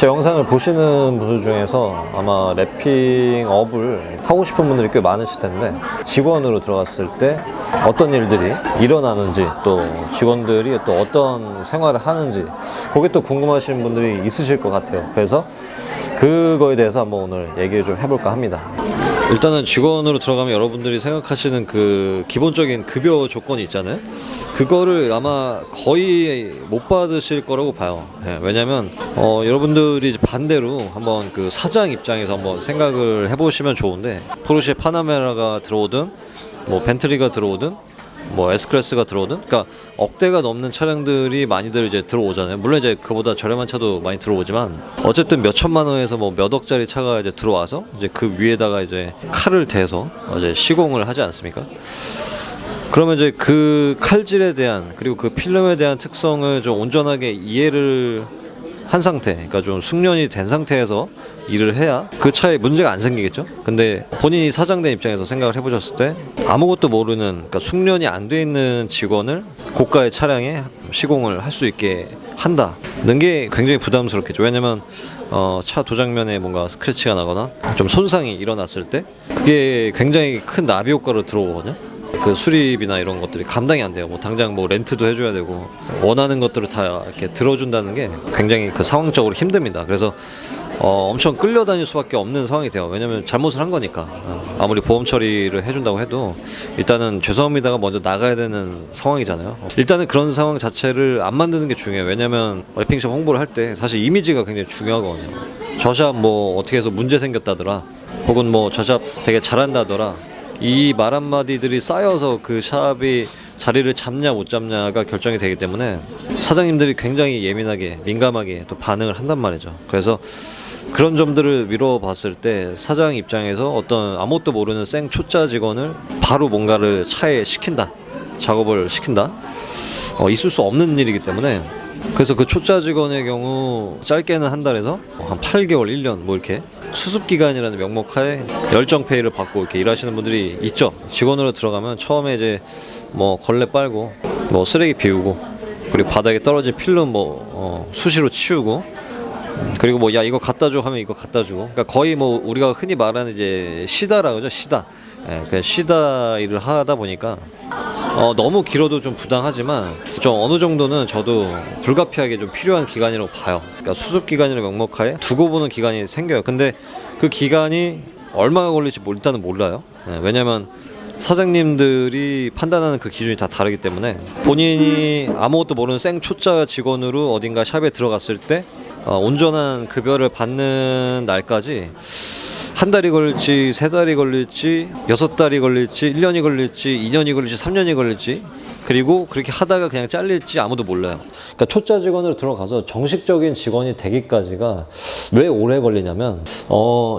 제 영상을 보시는 분들 중에서 아마 래핑업을 하고 싶은 분들이 꽤 많으실 텐데, 직원으로 들어갔을 때 어떤 일들이 일어나는지, 또 직원들이 또 어떤 생활을 하는지, 그게 또 궁금하신 분들이 있으실 것 같아요. 그래서 그거에 대해서 한번 오늘 얘기를 좀 해볼까 합니다. 일단은 직원으로 들어가면 여러분들이 생각하시는 그 기본적인 급여 조건이 있잖아요. 그거를 아마 거의 못 받으실 거라고 봐요. 왜냐면 여러분들이 반대로 한번 그 사장 입장에서 한번 생각을 해보시면 좋은데, 포르쉐 파나메라가 들어오든 뭐 벤틀리가 들어오든 뭐 S클래스가 들어오든, 그러니까 억대가 넘는 차량들이 많이들 이제 들어오잖아요. 물론 이제 그보다 저렴한 차도 많이 들어오지만, 어쨌든 몇 천만 원에서 뭐 몇 억짜리 차가 이제 들어와서 이제 그 위에다가 이제 칼을 대서 이제 시공을 하지 않습니까? 그러면 이제 그 칼질에 대한, 그리고 그 필름에 대한 특성을 좀 온전하게 이해를 한 상태, 그러니까 좀 숙련이 된 상태에서 일을 해야 그 차에 문제가 안 생기겠죠. 근데 본인이 사장된 입장에서 생각을 해보셨을 때, 아무것도 모르는, 그러니까 숙련이 안 돼 있는 직원을 고가의 차량에 시공을 할 수 있게 한다는 게 굉장히 부담스럽겠죠. 왜냐면 차 도장면에 뭔가 스크래치가 나거나 좀 손상이 일어났을 때 그게 굉장히 큰 나비 효과로 들어오거든요. 그 수리비나 이런 것들이 감당이 안 돼요. 뭐 당장 뭐 렌트도 해줘야 되고, 원하는 것들을 다 이렇게 들어준다는 게 굉장히 그 상황적으로 힘듭니다. 그래서 엄청 끌려다닐 수밖에 없는 상황이 돼요. 왜냐면 잘못을 한 거니까. 아무리 보험 처리를 해준다고 해도 일단은 죄송합니다가 먼저 나가야 되는 상황이잖아요. 일단은 그런 상황 자체를 안 만드는 게 중요해요. 왜냐면 래핑샵 홍보를 할 때 사실 이미지가 굉장히 중요하거든요. 저 샵 뭐 어떻게 해서 문제 생겼다더라, 혹은 뭐 저 샵 되게 잘한다더라, 이 말 한마디들이 쌓여서 그 샵이 자리를 잡냐 못 잡냐가 결정이 되기 때문에 사장님들이 굉장히 예민하게 민감하게 또 반응을 한단 말이죠. 그래서 그런 점들을 미뤄봤을 때 사장 입장에서 어떤 아무것도 모르는 생 초짜 직원을 바로 뭔가를 차에 시킨다, 작업을 시킨다, 있을 수 없는 일이기 때문에, 그래서 그 초짜 직원의 경우 짧게는 한 달에서 한 8개월, 1년 뭐 이렇게 수습기간이라는 명목하에 열정페이를 받고 이렇게 일하시는 분들이 있죠. 직원으로 들어가면 처음에 이제 뭐 걸레 빨고 뭐 쓰레기 비우고, 그리고 바닥에 떨어진 필름 뭐 수시로 치우고, 그리고 뭐 야 이거 갖다 줘 하면 이거 갖다 주고, 그러니까 거의 뭐 우리가 흔히 말하는 이제 시다라고 하죠. 시다. 그냥 시다 일을 하다 보니까 너무 길어도 좀 부당하지만 좀 어느 정도는 저도 불가피하게 좀 필요한 기간이라고 봐요. 그러니까 수습 기간이라는 명목하에 두고 보는 기간이 생겨요. 근데 그 기간이 얼마가 걸릴지 일단은 몰라요. 왜냐면 사장님들이 판단하는 그 기준이 다 다르기 때문에, 본인이 아무것도 모르는 생 초짜 직원으로 어딘가 샵에 들어갔을 때 온전한 급여를 받는 날까지 한 달이 걸릴지, 세 달이 걸릴지, 6달이 걸릴지, 1년이 걸릴지, 2년이 걸릴지, 3년이 걸릴지, 그리고 그렇게 하다가 그냥 잘릴지 아무도 몰라요. 그러니까 초짜 직원으로 들어가서 정식적인 직원이 되기까지가 왜 오래 걸리냐면,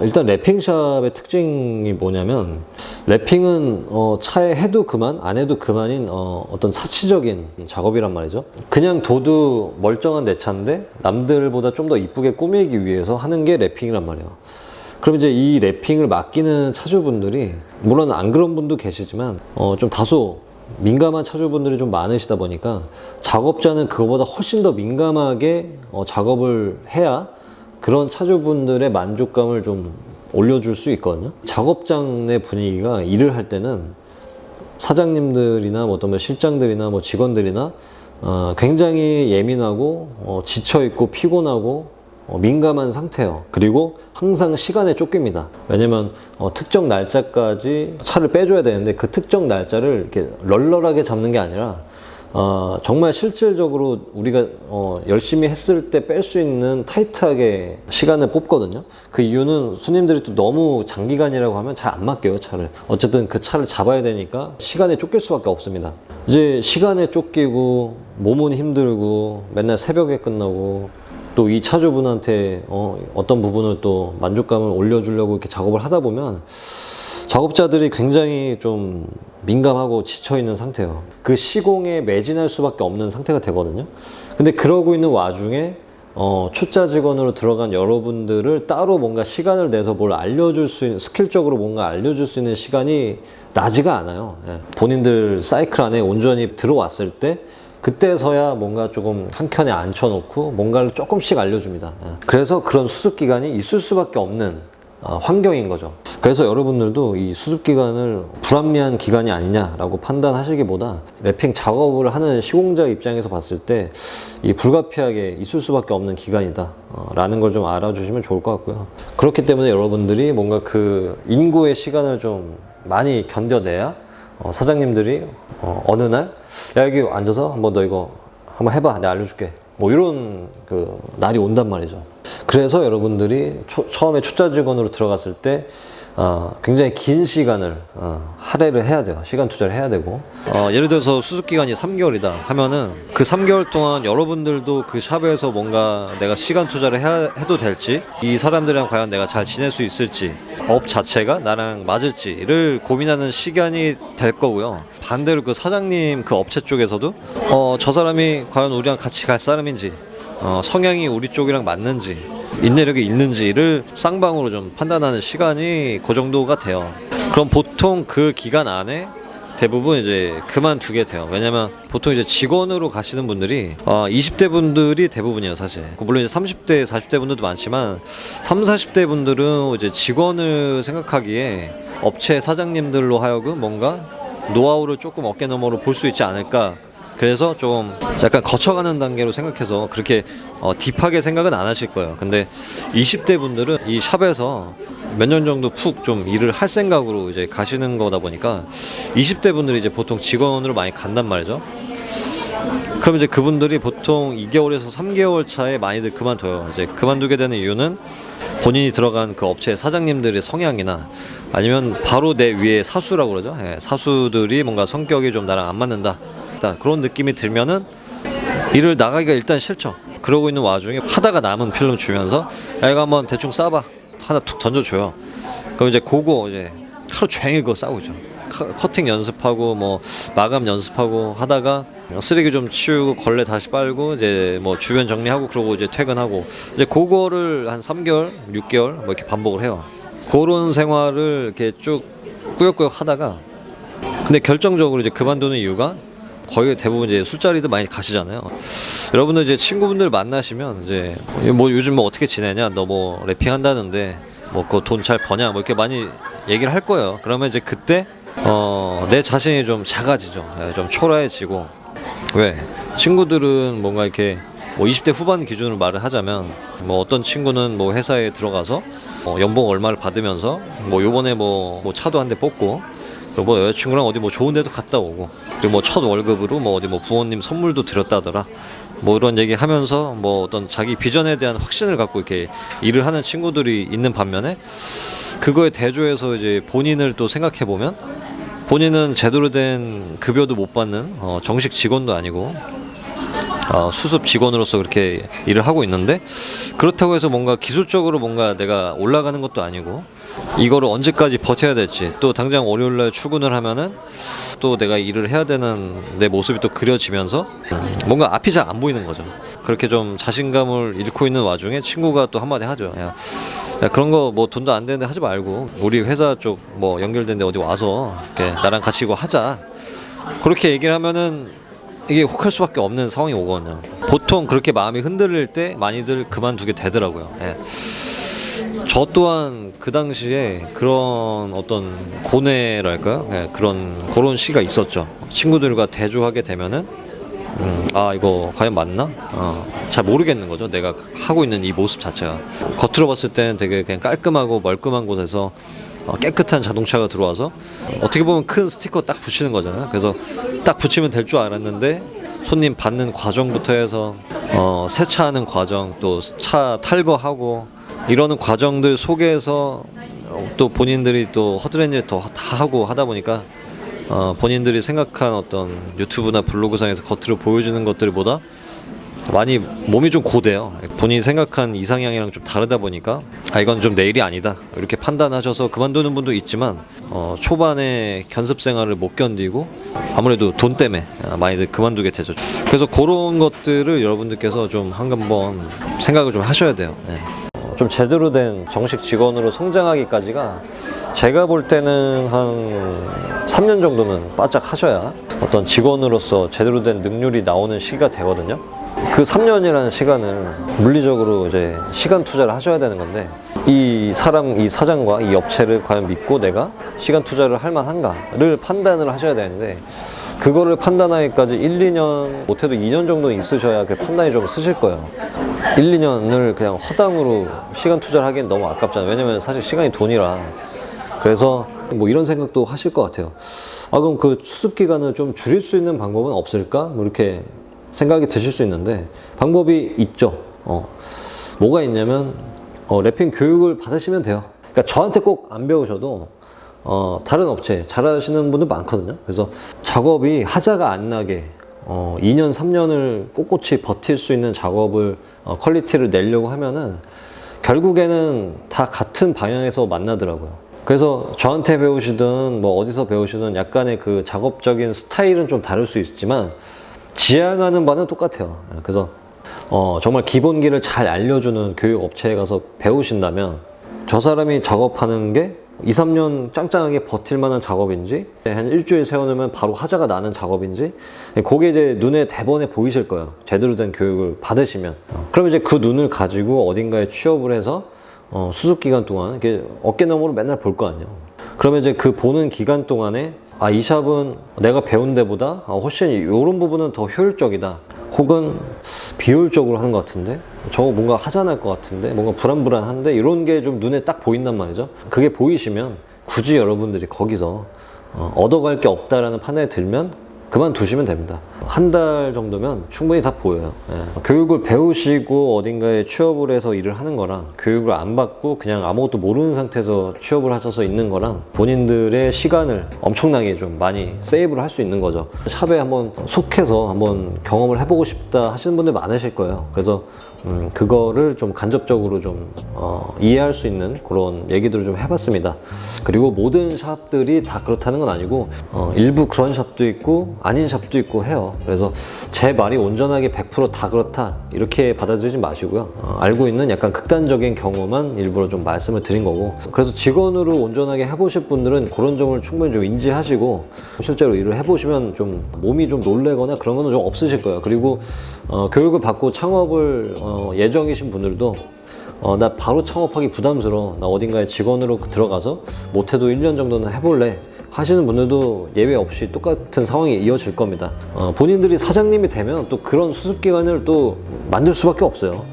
일단 래핑샵의 특징이 뭐냐면, 래핑은 차에 해도 그만, 안 해도 그만인 어떤 사치적인 작업이란 말이죠. 그냥 둬도 멀쩡한 내 차인데 남들보다 좀 더 이쁘게 꾸미기 위해서 하는 게 래핑이란 말이에요. 그럼 이제 이 래핑을 맡기는 차주분들이, 물론 안 그런 분도 계시지만 좀 다소 민감한 차주분들이 좀 많으시다 보니까, 작업자는 그거보다 훨씬 더 민감하게 작업을 해야 그런 차주분들의 만족감을 좀 올려줄 수 있거든요. 작업장 내 분위기가, 일을 할 때는 사장님들이나 뭐 어떤 실장들이나 뭐 직원들이나 굉장히 예민하고 지쳐있고 피곤하고 민감한 상태예요. 그리고 항상 시간에 쫓깁니다. 왜냐면 특정 날짜까지 차를 빼줘야 되는데, 그 특정 날짜를 이렇게 널널하게 잡는 게 아니라 정말 실질적으로 우리가 열심히 했을 때 뺄 수 있는 타이트하게 시간을 뽑거든요. 그 이유는 손님들이 또 너무 장기간이라고 하면 잘 안 맡겨요, 차를. 어쨌든 그 차를 잡아야 되니까 시간에 쫓길 수밖에 없습니다. 이제 시간에 쫓기고 몸은 힘들고 맨날 새벽에 끝나고, 또 이 차주분한테 어떤 부분을 또 만족감을 올려주려고 이렇게 작업을 하다 보면 작업자들이 굉장히 좀 민감하고 지쳐있는 상태예요. 그 시공에 매진할 수밖에 없는 상태가 되거든요. 근데 그러고 있는 와중에 초짜 직원으로 들어간 여러분들을 따로 뭔가 시간을 내서 뭘 알려줄 수 있는, 스킬적으로 뭔가 알려줄 수 있는 시간이 나지가 않아요. 본인들 사이클 안에 온전히 들어왔을 때 그때서야 뭔가 조금 한 켠에 앉혀놓고 뭔가를 조금씩 알려줍니다. 그래서 그런 수습 기간이 있을 수밖에 없는 환경인 거죠. 그래서 여러분들도 이 수습 기간을 불합리한 기간이 아니냐라고 판단하시기보다 랩핑 작업을 하는 시공자 입장에서 봤을 때 이 불가피하게 있을 수밖에 없는 기간이다 라는 걸 좀 알아주시면 좋을 것 같고요. 그렇기 때문에 여러분들이 뭔가 그 인고의 시간을 좀 많이 견뎌내야 사장님들이 어느 날 야 여기 앉아서 한번 너 이거 한번 해봐 내가 알려줄게 뭐 이런 그 날이 온단 말이죠. 그래서 여러분들이 처음에 초짜 직원으로 들어갔을 때 굉장히 긴 시간을 할애를 해야 돼요. 시간 투자를 해야 되고 예를 들어서 수습 기간이 3개월이다 하면은 그 3개월 동안 여러분들도 그 샵에서 뭔가 내가 시간 투자를 해도 될지 이 사람들이랑 과연 내가 잘 지낼 수 있을지 업 자체가 나랑 맞을지를 고민하는 시간이 될 거고요. 반대로 그 사장님 그 업체 쪽에서도 저 사람이 과연 우리랑 같이 갈 사람인지 성향이 우리 쪽이랑 맞는지 인내력이 있는지를 쌍방으로 좀 판단하는 시간이 그 정도가 돼요. 그럼 보통 그 기간 안에 대부분 이제 그만두게 돼요. 왜냐면 보통 이제 직원으로 가시는 분들이 20대 분들이 대부분이에요, 사실. 물론 이제 30대, 40대 분들도 많지만 30, 40대 분들은 이제 직원을 생각하기에 업체 사장님들로 하여금 뭔가 노하우를 조금 어깨너머로 볼 수 있지 않을까. 그래서 좀 약간 거쳐가는 단계로 생각해서 그렇게 딥하게 생각은 안 하실 거예요. 근데 20대 분들은 이 샵에서 몇 년 정도 푹 좀 일을 할 생각으로 이제 가시는 거다 보니까 20대 분들이 이제 보통 직원으로 많이 간단 말이죠. 그럼 이제 그분들이 보통 2개월에서 3개월 차에 많이들 그만둬요. 이제 그만두게 되는 이유는 본인이 들어간 그 업체 사장님들의 성향이나 아니면 바로 내 위에 사수라고 그러죠. 사수들이 뭔가 성격이 좀 나랑 안 맞는다. 그런 느낌이 들면은 일을 나가기가 일단 싫죠. 그러고 있는 와중에 하다가 남은 필름 주면서 야 이거 한번 대충 싸봐 하나 툭 던져줘요. 그럼 이제 그거 이제 하루 종일 그거 싸우고 있죠. 커팅 연습하고 뭐 마감 연습하고 하다가 쓰레기 좀 치우고 걸레 다시 빨고 이제 뭐 주변 정리하고 그러고 이제 퇴근하고 이제 그거를 한 3개월, 6개월 뭐 이렇게 반복을 해요. 그런 생활을 이렇게 쭉 꾸역꾸역 하다가 근데 결정적으로 이제 그만두는 이유가 거의 대부분 이제 술자리도 많이 가시잖아요. 여러분들 이제 친구분들 만나시면 이제 뭐 요즘 뭐 어떻게 지내냐, 너 뭐 래핑 한다는데 뭐 그 돈 잘 버냐, 뭐 이렇게 많이 얘기를 할 거예요. 그러면 이제 그때 내 자신이 좀 작아지죠. 좀 초라해지고 왜 친구들은 뭔가 이렇게 뭐 20대 후반 기준으로 말을 하자면 뭐 어떤 친구는 뭐 회사에 들어가서 연봉 얼마를 받으면서 뭐 요번에 뭐 차도 한 대 뽑고 그리고 뭐 여자친구랑 어디 뭐 좋은 데도 갔다 오고 그리고 뭐 첫 월급으로 뭐 어디 뭐 부모님 선물도 드렸다더라 뭐 이런 얘기 하면서 뭐 어떤 자기 비전에 대한 확신을 갖고 이렇게 일을 하는 친구들이 있는 반면에 그거에 대조해서 이제 본인을 또 생각해 보면 본인은 제대로 된 급여도 못 받는 정식 직원도 아니고 수습 직원으로서 그렇게 일을 하고 있는데 그렇다고 해서 뭔가 기술적으로 뭔가 내가 올라가는 것도 아니고 이거를 언제까지 버텨야 될지 또 당장 월요일날 출근을 하면은 또 내가 일을 해야 되는 내 모습이 또 그려지면서 뭔가 앞이 잘 안 보이는 거죠. 그렇게 좀 자신감을 잃고 있는 와중에 친구가 또 한마디 하죠. 야 그런 거 뭐 돈도 안 되는데 하지 말고 우리 회사 쪽 뭐 연결된데 어디 와서 이렇게 나랑 같이 이거 하자. 그렇게 얘기를 하면은 이게 혹할 수밖에 없는 상황이 오거든요. 보통 그렇게 마음이 흔들릴 때 많이들 그만두게 되더라고요. 저 또한 그 당시에 그런 어떤 고뇌랄까요? 그런 시기가 있었죠. 친구들과 대조하게 되면은 이거 과연 맞나? 잘 모르겠는 거죠. 내가 하고 있는 이 모습 자체가 겉으로 봤을 때는 되게 그냥 깔끔하고 멀끔한 곳에서 깨끗한 자동차가 들어와서 어떻게 보면 큰 스티커 딱 붙이는 거잖아요. 그래서 딱 붙이면 될 줄 알았는데 손님 받는 과정부터 해서 세차하는 과정 또 차 탈거하고 이러는 과정들 속에서 또 본인들이 또 허드렛 일 더 다 하고 하다 보니까 본인들이 생각한 어떤 유튜브나 블로그상에서 겉으로 보여주는 것들보다 많이 몸이 좀 고돼요. 본인이 생각한 이상향이랑 좀 다르다 보니까 이건 좀 내 일이 아니다 이렇게 판단하셔서 그만두는 분도 있지만 초반에 견습 생활을 못 견디고 아무래도 돈 때문에 많이들 그만두게 되죠. 그래서 그런 것들을 여러분들께서 좀 한번 생각을 좀 하셔야 돼요. 좀 좀 제대로 된 정식 직원으로 성장하기까지가 제가 볼 때는 한 3년 정도는 바짝 하셔야 어떤 직원으로서 제대로 된 능률이 나오는 시기가 되거든요. 그 3년이라는 시간을 물리적으로 이제 시간 투자를 하셔야 되는 건데, 이 사람, 이 사장과 이 업체를 과연 믿고 내가 시간 투자를 할 만한가를 판단을 하셔야 되는데, 그거를 판단하기까지 1, 2년, 못해도 2년 정도는 있으셔야 그 판단이 좀 쓰실 거예요. 1, 2년을 그냥 허당으로 시간 투자를 하기엔 너무 아깝잖아요. 왜냐면 사실 시간이 돈이라. 그래서 뭐 이런 생각도 하실 것 같아요. 아, 그럼 그 수습 기간을 좀 줄일 수 있는 방법은 없을까? 뭐 이렇게 생각이 드실 수 있는데, 방법이 있죠. 뭐가 있냐면, 랩핑 교육을 받으시면 돼요. 그러니까 저한테 꼭 안 배우셔도 다른 업체 잘하시는 분들 많거든요. 그래서 작업이 하자가 안 나게 2년, 3년을 꼿꼿이 버틸 수 있는 작업을 퀄리티를 내려고 하면은 결국에는 다 같은 방향에서 만나더라고요. 그래서 저한테 배우시든 뭐 어디서 배우시든 약간의 그 작업적인 스타일은 좀 다를 수 있지만 지향하는 바는 똑같아요. 그래서 정말 기본기를 잘 알려주는 교육 업체에 가서 배우신다면 저 사람이 작업하는 게 2, 3년 짱짱하게 버틸 만한 작업인지, 한 일주일 세워놓으면 바로 하자가 나는 작업인지, 그게 이제 눈에 대번에 보이실 거예요. 제대로 된 교육을 받으시면. 그럼 이제 그 눈을 가지고 어딘가에 취업을 해서 수습 기간 동안 이렇게 어깨너머로 맨날 볼 거 아니에요. 그러면 이제 그 보는 기간 동안에 이 샵은 내가 배운 데보다 훨씬 이런 부분은 더 효율적이다, 혹은 비효율적으로 하는 것 같은데, 저거 뭔가 하자날 것 같은데, 뭔가 불안불안한데, 이런 게 좀 눈에 딱 보인단 말이죠. 그게 보이시면 굳이 여러분들이 거기서 얻어갈 게 없다라는 판단이 들면 그만두시면 됩니다. 한 달 정도면 충분히 다 보여요. 교육을 배우시고 어딘가에 취업을 해서 일을 하는 거랑, 교육을 안 받고 그냥 아무것도 모르는 상태에서 취업을 하셔서 있는 거랑, 본인들의 시간을 엄청나게 좀 많이 세이브를 할 수 있는 거죠. 샵에 한번 속해서 한번 경험을 해보고 싶다 하시는 분들 많으실 거예요. 그래서 그거를 좀 간접적으로 좀 이해할 수 있는 그런 얘기들을 좀 해봤습니다. 그리고 모든 샵들이 다 그렇다는 건 아니고 일부 그런 샵도 있고 아닌 샵도 있고 해요. 그래서 제 말이 온전하게 100% 다 그렇다 이렇게 받아들이지 마시고요. 알고 있는 약간 극단적인 경우만 일부러 좀 말씀을 드린 거고, 그래서 직원으로 온전하게 해보실 분들은 그런 점을 충분히 좀 인지하시고 실제로 일을 해보시면 좀 몸이 좀 놀래거나 그런 거는 좀 없으실 거예요. 그리고 교육을 받고 창업을 예정이신 분들도 나 바로 창업하기 부담스러워, 나 어딘가에 직원으로 들어가서 못해도 1년 정도는 해볼래 하시는 분들도 예외 없이 똑같은 상황이 이어질 겁니다. 본인들이 사장님이 되면 또 그런 수습기간을 또 만들 수밖에 없어요.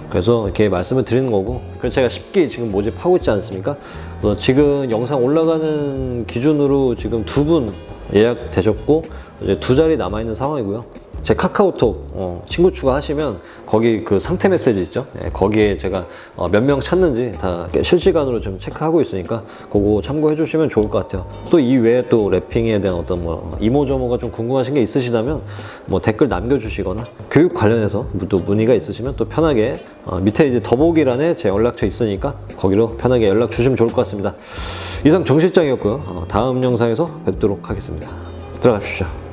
그래서 이렇게 말씀을 드리는 거고, 그래서 제가 쉽게 지금 모집하고 있지 않습니까? 그래서 지금 영상 올라가는 기준으로 지금 2분 예약되셨고 이제 2자리 남아있는 상황이고요. 제 카카오톡 친구 추가하시면 거기 그 상태 메시지 있죠? 거기에 제가 몇 명 찾는지 다 실시간으로 좀 체크하고 있으니까 그거 참고해 주시면 좋을 것 같아요. 또 이 외에 또 랩핑에 대한 어떤 뭐 이모저모가 좀 궁금하신 게 있으시다면 뭐 댓글 남겨주시거나 교육 관련해서 또 문의가 있으시면 또 편하게 밑에 이제 더보기란에 제 연락처 있으니까 거기로 편하게 연락 주시면 좋을 것 같습니다. 이상 정 실장이었고요. 다음 영상에서 뵙도록 하겠습니다. 들어가십시오.